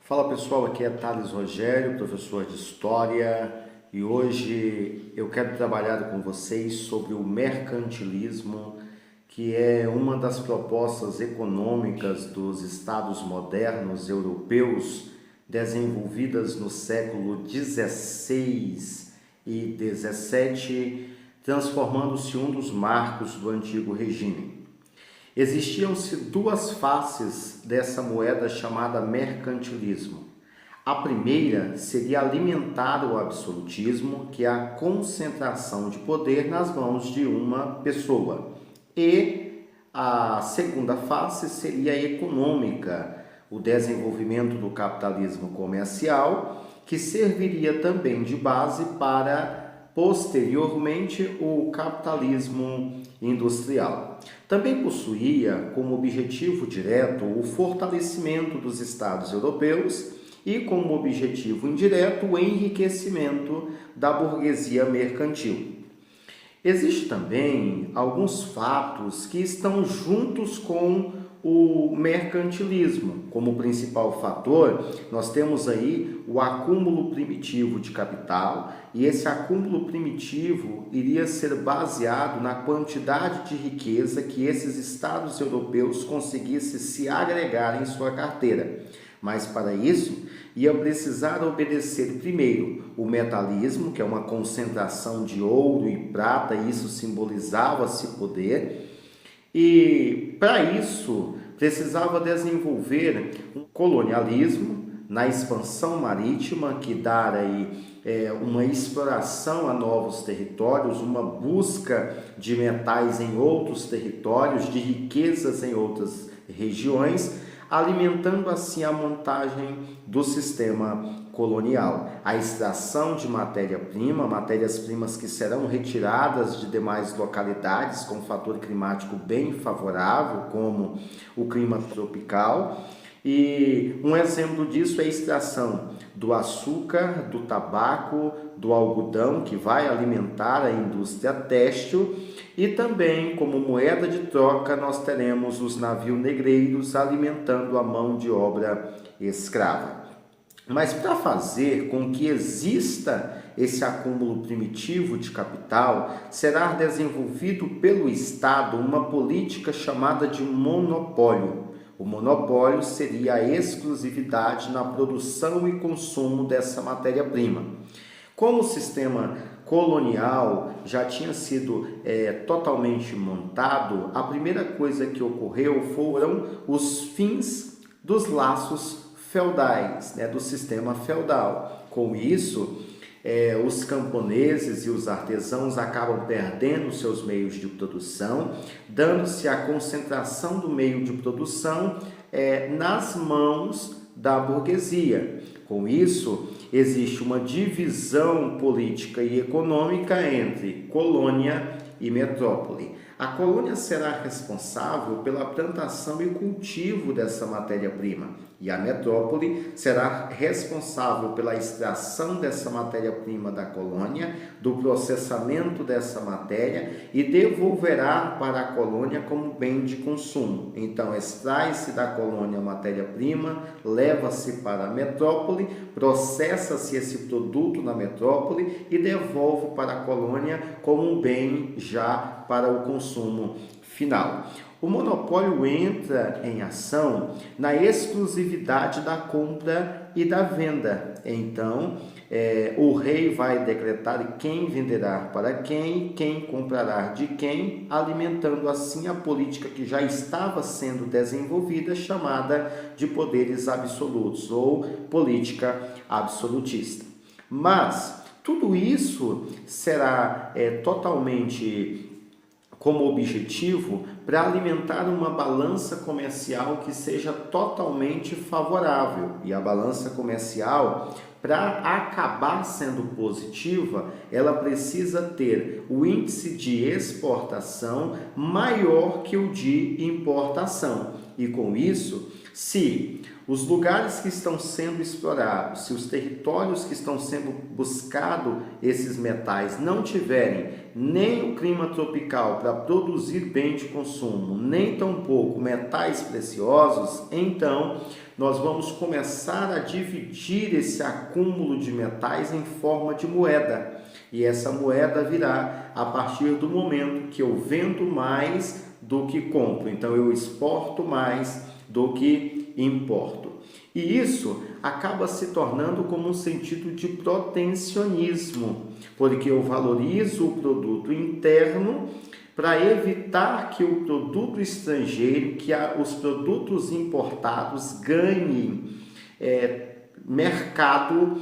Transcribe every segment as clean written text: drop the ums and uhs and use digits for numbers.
Fala pessoal, aqui é Thales Rogério, professor de História, e hoje eu quero trabalhar com vocês sobre o mercantilismo, que é uma das propostas econômicas dos estados modernos europeus desenvolvidas no século XVI e XVII, transformando-se um dos marcos do antigo regime. Existiam-se duas faces dessa moeda chamada mercantilismo. A primeira seria alimentar o absolutismo, que é a concentração de poder nas mãos de uma pessoa. E a segunda face seria a econômica, o desenvolvimento do capitalismo comercial, que serviria também de base para posteriormente o capitalismo industrial. Também possuía como objetivo direto o fortalecimento dos estados europeus e como objetivo indireto o enriquecimento da burguesia mercantil. Existem também alguns fatos que estão juntos com o mercantilismo. Como principal fator, nós temos aí o acúmulo primitivo de capital, e esse acúmulo primitivo iria ser baseado na quantidade de riqueza que esses estados europeus conseguissem se agregar em sua carteira. Mas para isso, ia precisar obedecer primeiro o metalismo, que é uma concentração de ouro e prata, e isso simbolizava-se poder. E para isso precisava desenvolver um colonialismo na expansão marítima, que dar uma exploração a novos territórios, uma busca de metais em outros territórios, de riquezas em outras regiões, alimentando assim a montagem do sistema colonial. A extração de matéria-prima, matérias-primas que serão retiradas de demais localidades com um fator climático bem favorável, como o clima tropical. E um exemplo disso é a extração do açúcar, do tabaco, do algodão, que vai alimentar a indústria têxtil, e também como moeda de troca nós teremos os navios negreiros alimentando a mão de obra escrava. Mas para fazer com que exista esse acúmulo primitivo de capital, será desenvolvido pelo Estado uma política chamada de monopólio. O monopólio seria a exclusividade na produção e consumo dessa matéria-prima. Como o sistema colonial já tinha sido totalmente montado, a primeira coisa que ocorreu foram os fins dos laços feudais, do sistema feudal. Com isso, os camponeses e os artesãos acabam perdendo seus meios de produção, dando-se a concentração do meio de produção nas mãos da burguesia. Com isso, existe uma divisão política e econômica entre colônia e metrópole. A colônia será responsável pela plantação e cultivo dessa matéria-prima, e a metrópole será responsável pela extração dessa matéria-prima da colônia, do processamento dessa matéria, e devolverá para a colônia como bem de consumo. Então, extrai-se da colônia a matéria-prima, leva-se para a metrópole, processa-se esse produto na metrópole e devolve para a colônia como um bem já para o consumo final. O monopólio entra em ação na exclusividade da compra e da venda. Então, o rei vai decretar quem venderá para quem comprará de quem, alimentando assim a política que já estava sendo desenvolvida, chamada de poderes absolutos ou política absolutista. Mas tudo isso será totalmente como objetivo para alimentar uma balança comercial que seja totalmente favorável. E a balança comercial, para acabar sendo positiva, ela precisa ter o índice de exportação maior que o de importação. E com isso, se os lugares que estão sendo explorados, se os territórios que estão sendo buscados esses metais não tiverem nem o clima tropical para produzir bem de consumo, nem tampouco metais preciosos, então nós vamos começar a dividir esse acúmulo de metais em forma de moeda. E essa moeda virá a partir do momento que eu vendo mais do que compro. Então eu exporto mais do que importo. E isso acaba se tornando como um sentido de protecionismo, porque eu valorizo o produto interno para evitar que o produto estrangeiro, que os produtos importados ganhem mercado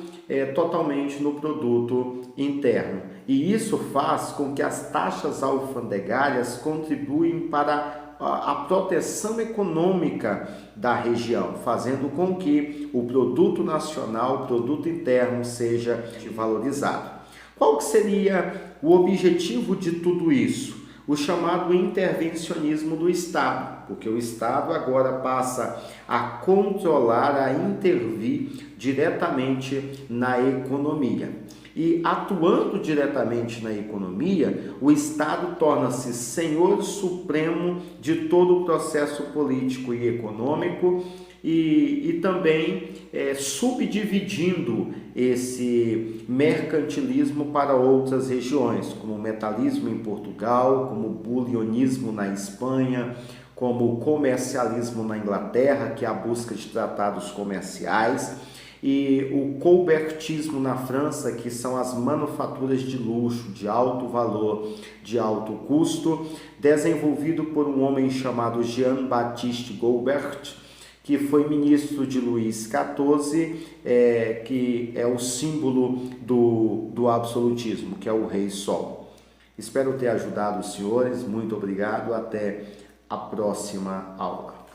totalmente no produto interno. E isso faz com que as taxas alfandegárias contribuem para a proteção econômica da região, fazendo com que o produto nacional, o produto interno seja valorizado. Qual que seria o objetivo de tudo isso? O chamado intervencionismo do Estado, porque o Estado agora passa a controlar, a intervir diretamente na economia. E atuando diretamente na economia, o Estado torna-se senhor supremo de todo o processo político e econômico e também subdividindo esse mercantilismo para outras regiões, como o metalismo em Portugal, como o bulionismo na Espanha, como o comercialismo na Inglaterra, que é a busca de tratados comerciais, e o colbertismo na França, que são as manufaturas de luxo, de alto valor, de alto custo, desenvolvido por um homem chamado Jean-Baptiste Colbert, que foi ministro de Luís XIV, que é o símbolo do absolutismo, que é o Rei Sol. Espero ter ajudado os senhores, muito obrigado, até a próxima aula.